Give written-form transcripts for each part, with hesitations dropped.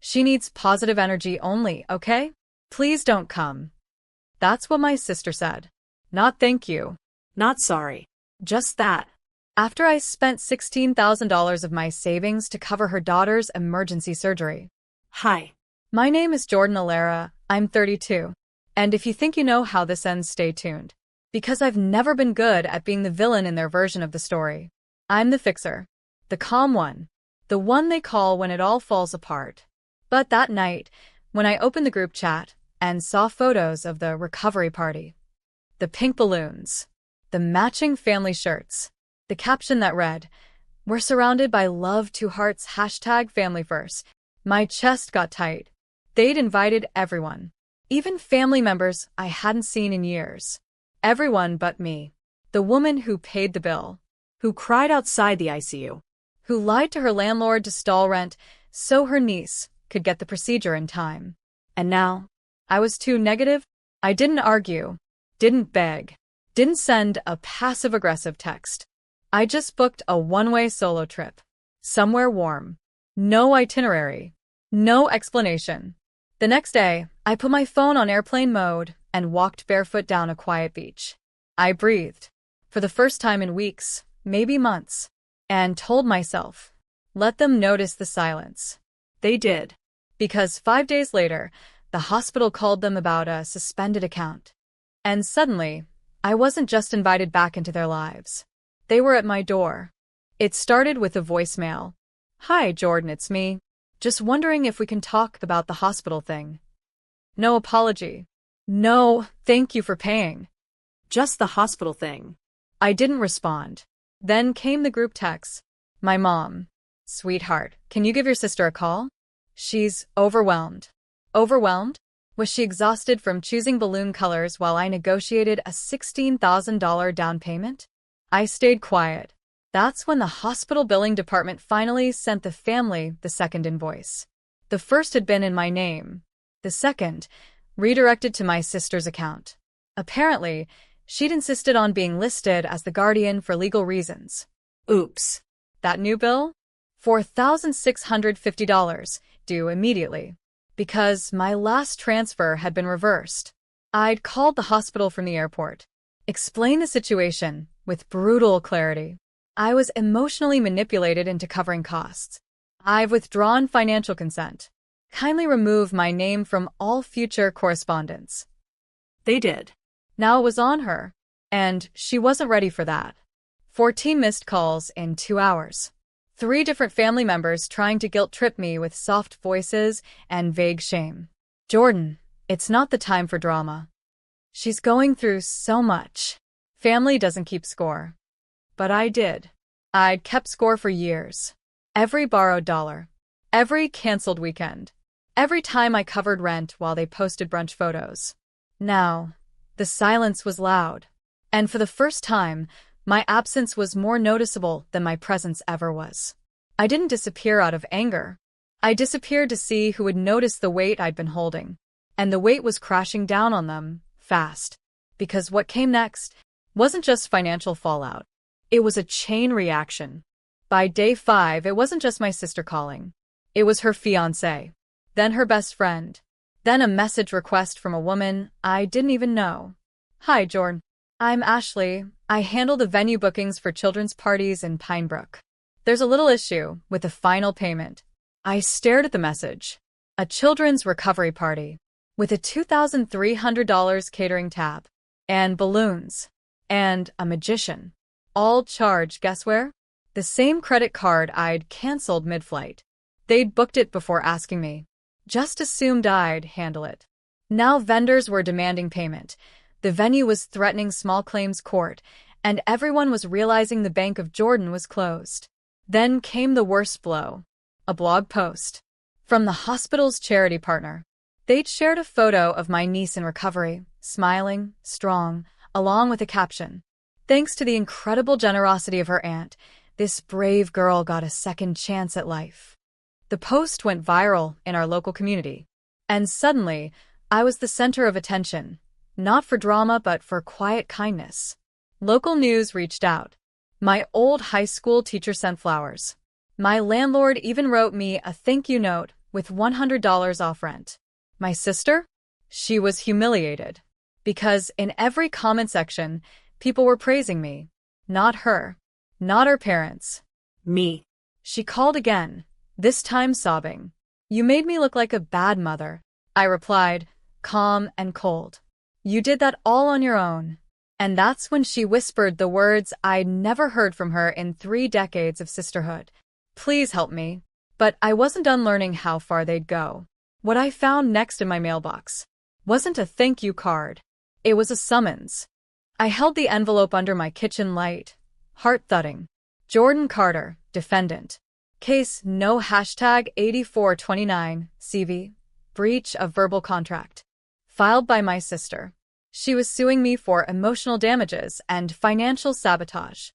She needs positive energy only, okay? Please don't come. That's what my sister said. Not thank you. Not sorry. Just that. After I spent $16,000 of my savings to cover her daughter's emergency surgery. Hi. My name is Jordan Alara. I'm 32. And if you think you know how this ends, stay tuned. Because I've never been good at being the villain in their version of the story. I'm the fixer. The calm one. The one they call when it all falls apart. But that night, when I opened the group chat and saw photos of the recovery party, the pink balloons, the matching family shirts, the caption that read, "We're surrounded by love to hearts #FamilyFirst," my chest got tight. They'd invited everyone, even family members I hadn't seen in years. Everyone but me. The woman who paid the bill, Who cried outside the ICU. who lied to her landlord to stall rent so her niece could get the procedure in time. And now, I was too negative. I didn't argue, didn't beg, didn't send a passive-aggressive text. I just booked a one-way solo trip. Somewhere warm. No itinerary. No explanation. The next day, I put my phone on airplane mode and walked barefoot down a quiet beach. I breathed. For the first time in weeks, maybe months. And told myself, let them notice the silence. They did. Because 5 days later, the hospital called them about a suspended account. And suddenly, I wasn't just invited back into their lives. They were at my door. It started with a voicemail. "Hi, Jordan, it's me. Just wondering if we can talk about the hospital thing." No apology. No, thank you for paying. Just the hospital thing. I didn't respond. Then came the group text. My mom. "Sweetheart, can you give your sister a call? She's overwhelmed." Overwhelmed? Was she exhausted from choosing balloon colors while I negotiated a $16,000 down payment? I stayed quiet. That's when the hospital billing department finally sent the family the second invoice. The first had been in my name. The second, redirected to my sister's account. Apparently, she'd insisted on being listed as the guardian for legal reasons. Oops. That new bill? $4,650, due immediately. Because my last transfer had been reversed. I'd called the hospital from the airport. Explained the situation with brutal clarity. I was emotionally manipulated into covering costs. I've withdrawn financial consent. Kindly remove my name from all future correspondence. They did. Now it was on her. And she wasn't ready for that. 14 missed calls in 2 hours. 3 different family members trying to guilt-trip me with soft voices and vague shame. "Jordan, it's not the time for drama. She's going through so much. Family doesn't keep score." But I did. I'd kept score for years. Every borrowed dollar. Every canceled weekend. Every time I covered rent while they posted brunch photos. Now, the silence was loud. And for the first time, my absence was more noticeable than my presence ever was. I didn't disappear out of anger. I disappeared to see who would notice the weight I'd been holding. And the weight was crashing down on them, fast. Because what came next wasn't just financial fallout. It was a chain reaction. By day 5, it wasn't just my sister calling. It was her fiancé. Then her best friend. Then a message request from a woman I didn't even know. "Hi, Jordan. I'm Ashley. I handle the venue bookings for children's parties in Pinebrook. There's a little issue with the final payment." I stared at the message. A children's recovery party. With a $2,300 catering tab. And balloons. And a magician. All charged, guess where? The same credit card I'd canceled mid-flight. They'd booked it before asking me. Just assumed I'd handle it. Now vendors were demanding payment. The venue was threatening small claims court, and everyone was realizing the Bank of Jordan was closed. Then came the worst blow. A blog post. From the hospital's charity partner. They'd shared a photo of my niece in recovery, smiling, strong, along with a caption. "Thanks to the incredible generosity of her aunt, this brave girl got a second chance at life." The post went viral in our local community. And suddenly, I was the center of attention. Not for drama, but for quiet kindness. Local news reached out. My old high school teacher sent flowers. My landlord even wrote me a thank you note with $100 off rent. My sister? She was humiliated. Because in every comment section, people were praising me. Not her. Not her parents. Me. She called again, this time sobbing. You made me look like a bad mother. I replied, calm and cold. You did that all on your own. And that's when she whispered the words I'd never heard from her in 3 decades of sisterhood. Please help me. But I wasn't done learning how far they'd go. What I found next in my mailbox wasn't a thank you card. It was a summons. I held the envelope under my kitchen light, heart thudding. Jordan Carter, defendant. Case no #8429, CV. Breach of verbal contract. Filed by my sister. She was suing me for emotional damages and financial sabotage,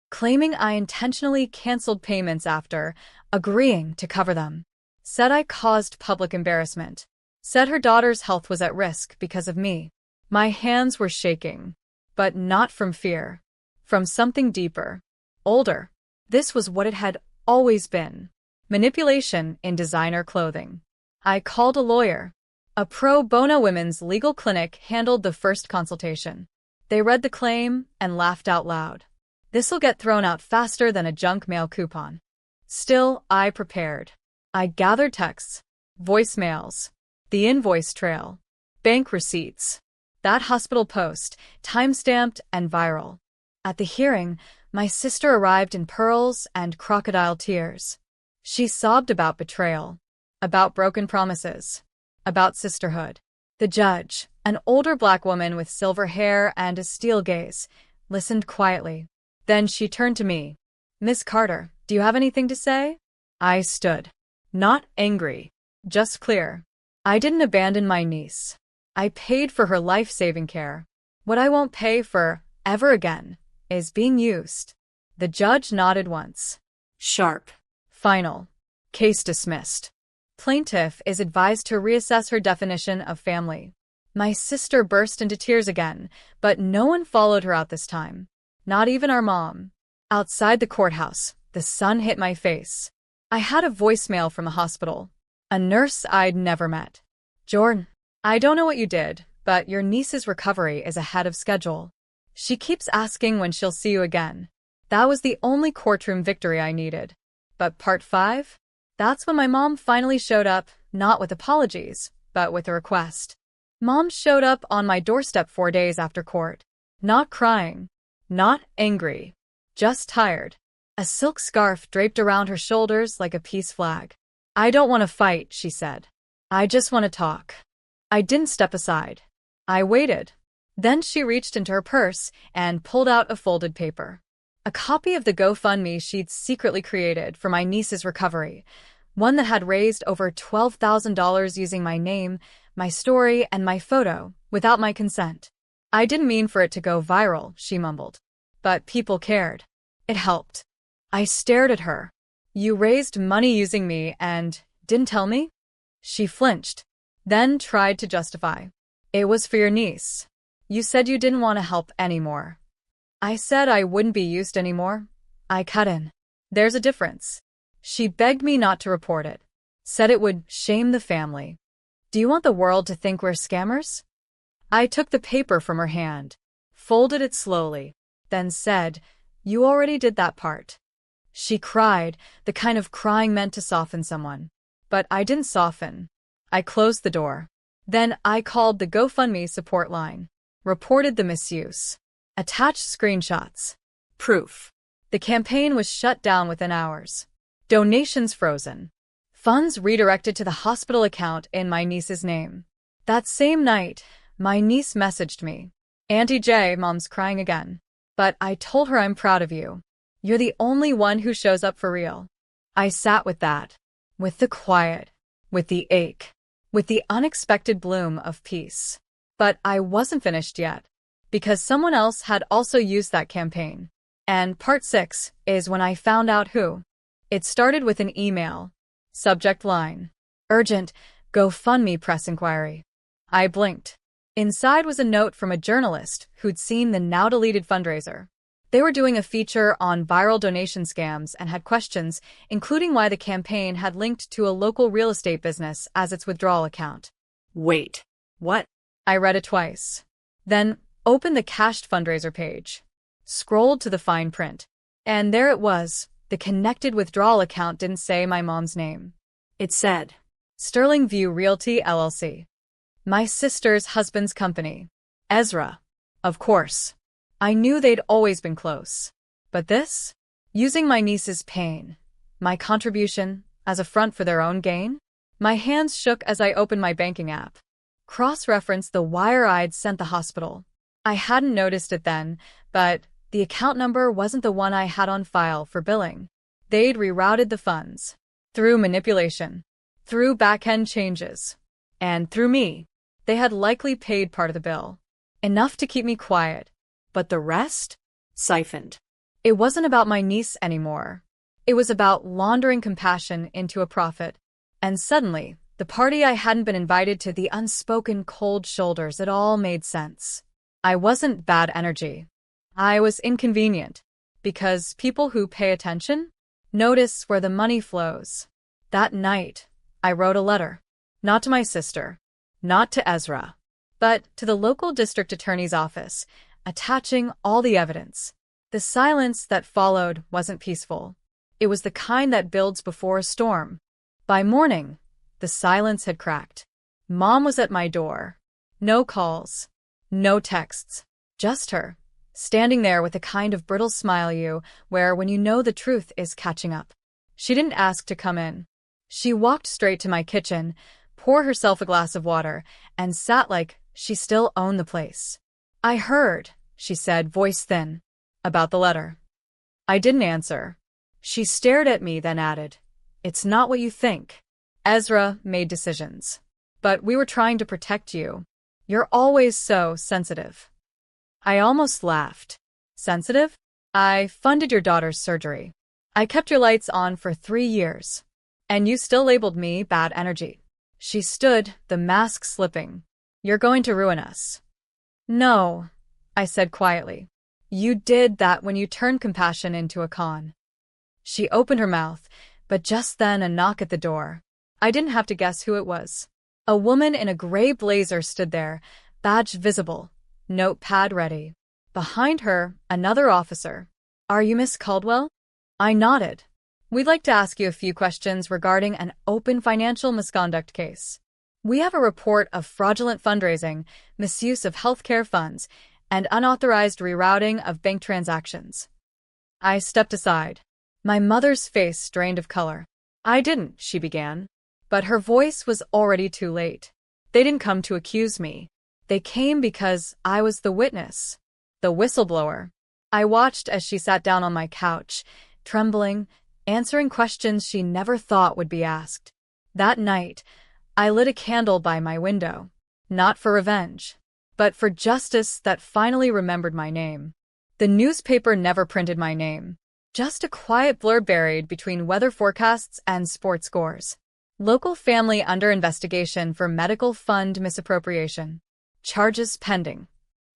claiming I intentionally canceled payments after agreeing to cover them. Said I caused public embarrassment. Said her daughter's health was at risk because of me. My hands were shaking, but not from fear. From something deeper. Older. This was what it had always been. Manipulation in designer clothing. I called a lawyer. A pro bono women's legal clinic handled the first consultation. They read the claim and laughed out loud. This'll get thrown out faster than a junk mail coupon. Still, I prepared. I gathered texts, voicemails, the invoice trail, bank receipts, that hospital post, time-stamped and viral. At the hearing, my sister arrived in pearls and crocodile tears. She sobbed about betrayal, about broken promises, about sisterhood. The judge, an older black woman with silver hair and a steel gaze, listened quietly. Then she turned to me. Miss Carter, do you have anything to say? I stood. Not angry, just clear. I didn't abandon my niece. I paid for her life-saving care. What I won't pay for, ever again, is being used. The judge nodded once. Sharp. Final. Case dismissed. Plaintiff is advised to reassess her definition of family. My sister burst into tears again, but no one followed her out this time. Not even our mom. Outside the courthouse, the sun hit my face. I had a voicemail from the hospital. A nurse I'd never met. Jordan, I don't know what you did, but your niece's recovery is ahead of schedule. She keeps asking when she'll see you again. That was the only courtroom victory I needed. But part 5? That's when my mom finally showed up, not with apologies, but with a request. Mom showed up on my doorstep 4 days after court. Not crying. Not angry. Just tired. A silk scarf draped around her shoulders like a peace flag. I don't want to fight, she said. I just want to talk. I didn't step aside. I waited. Then she reached into her purse and pulled out a folded paper. A copy of the GoFundMe she'd secretly created for my niece's recovery. One that had raised over $12,000 using my name, my story, and my photo, without my consent. I didn't mean for it to go viral, she mumbled. But people cared. It helped. I stared at her. You raised money using me and didn't tell me? She flinched, then tried to justify. It was for your niece. You said you didn't want to help anymore. I said I wouldn't be used anymore. I cut in. There's a difference. She begged me not to report it. Said it would shame the family. Do you want the world to think we're scammers? I took the paper from her hand, folded it slowly, then said, You already did that part. She cried, the kind of crying meant to soften someone. But I didn't soften. I closed the door. Then I called the GoFundMe support line, reported the misuse, attached screenshots. Proof. The campaign was shut down within hours. Donations frozen. Funds redirected to the hospital account in my niece's name. That same night, my niece messaged me. Auntie J, Mom's crying again. But I told her I'm proud of you. You're the only one who shows up for real. I sat with that. With the quiet. With the ache. With the unexpected bloom of peace. But I wasn't finished yet. Because someone else had also used that campaign. And part 6 is when I found out who. It started with an email. Subject line. Urgent, GoFundMe press inquiry. I blinked. Inside was a note from a journalist who'd seen the now-deleted fundraiser. They were doing a feature on viral donation scams and had questions, including why the campaign had linked to a local real estate business as its withdrawal account. Wait. What? I read it twice. Then opened the cached fundraiser page. Scrolled to the fine print. And there it was. The connected withdrawal account didn't say my mom's name. It said, Sterling View Realty, LLC. My sister's husband's company. Ezra. Of course. I knew they'd always been close. But this? Using my niece's pain. My contribution as a front for their own gain? My hands shook as I opened my banking app. Cross-referenced the wire I'd sent the hospital. I hadn't noticed it then, but the account number wasn't the one I had on file for billing. They'd rerouted the funds. Through manipulation. Through back-end changes. And through me. They had likely paid part of the bill. Enough to keep me quiet. But the rest? siphoned. It wasn't about my niece anymore. It was about laundering compassion into a profit. And suddenly, the party I hadn't been invited to, the unspoken cold shoulders, it all made sense. I wasn't bad energy. I was inconvenient. Because people who pay attention notice where the money flows. That night, I wrote a letter. Not to my sister. Not to Ezra. But to the local district attorney's office, attaching all the evidence. The silence that followed wasn't peaceful. It was the kind that builds before a storm. By morning, the silence had cracked. Mom was at my door. No calls. No texts. Just her, standing there with the kind of brittle smile you wear when you know the truth is catching up. She didn't ask to come in. She walked straight to my kitchen, poured herself a glass of water, and sat like she still owned the place. "I heard," she said, voice thin, "about the letter." I didn't answer. She stared at me, then added, "It's not what you think. Ezra made decisions. But we were trying to protect you. You're always so sensitive." I almost laughed. Sensitive? I funded your daughter's surgery. I kept your lights on for 3 years. And you still labeled me bad energy. She stood, the mask slipping. "You're going to ruin us." "No," I said quietly. "You did that when you turned compassion into a con." She opened her mouth, but just then a knock at the door. I didn't have to guess who it was. A woman in a gray blazer stood there, badge visible, notepad ready. Behind her, another officer. "Are you Miss Caldwell?" I nodded. "We'd like to ask you a few questions regarding an open financial misconduct case. We have a report of fraudulent fundraising, misuse of healthcare funds, and unauthorized rerouting of bank transactions." I stepped aside. My mother's face drained of color. "I didn't," she began. But her voice was already too late. They didn't come to accuse me. They came because I was the witness. The whistleblower. I watched as she sat down on my couch, trembling, answering questions she never thought would be asked. That night, I lit a candle by my window. Not for revenge, but for justice that finally remembered my name. The newspaper never printed my name. Just a quiet blur buried between weather forecasts and sports scores. Local family under investigation for medical fund misappropriation. Charges pending.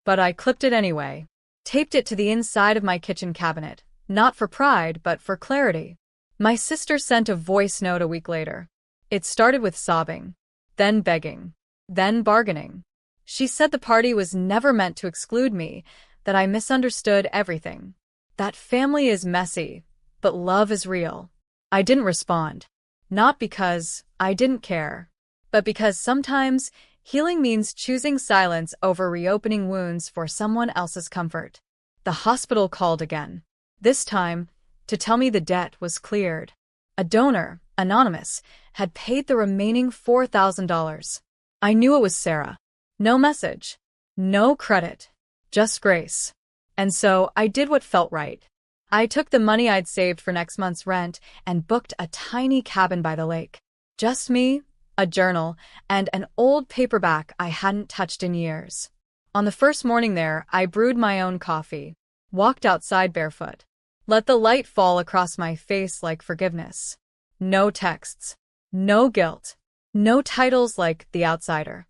But I clipped it anyway. Taped it to the inside of my kitchen cabinet. Not for pride, but for clarity. My sister sent a voice note a week later. It started with sobbing. Then begging. Then bargaining. She said the party was never meant to exclude me, that I misunderstood everything. That family is messy, but love is real. I didn't respond. Not because I didn't care, but because sometimes healing means choosing silence over reopening wounds for someone else's comfort. The hospital called again. This time, to tell me the debt was cleared. A donor, anonymous, had paid the remaining $4,000. I knew it was Sarah. No message. No credit. Just grace. And so I did what felt right. I took the money I'd saved for next month's rent and booked a tiny cabin by the lake. Just me, a journal, and an old paperback I hadn't touched in years. On the first morning there, I brewed my own coffee, walked outside barefoot, let the light fall across my face like forgiveness. No texts, no guilt, no titles like The Outsider.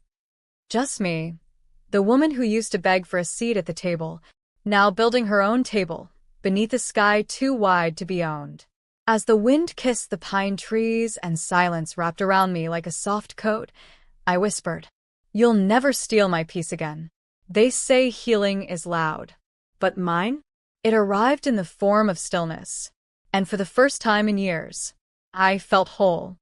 Just me, the woman who used to beg for a seat at the table, now building her own table beneath a sky too wide to be owned. As the wind kissed the pine trees and silence wrapped around me like a soft coat, I whispered, "You'll never steal my peace again. They say healing is loud." But mine? It arrived in the form of stillness. And for the first time in years, I felt whole.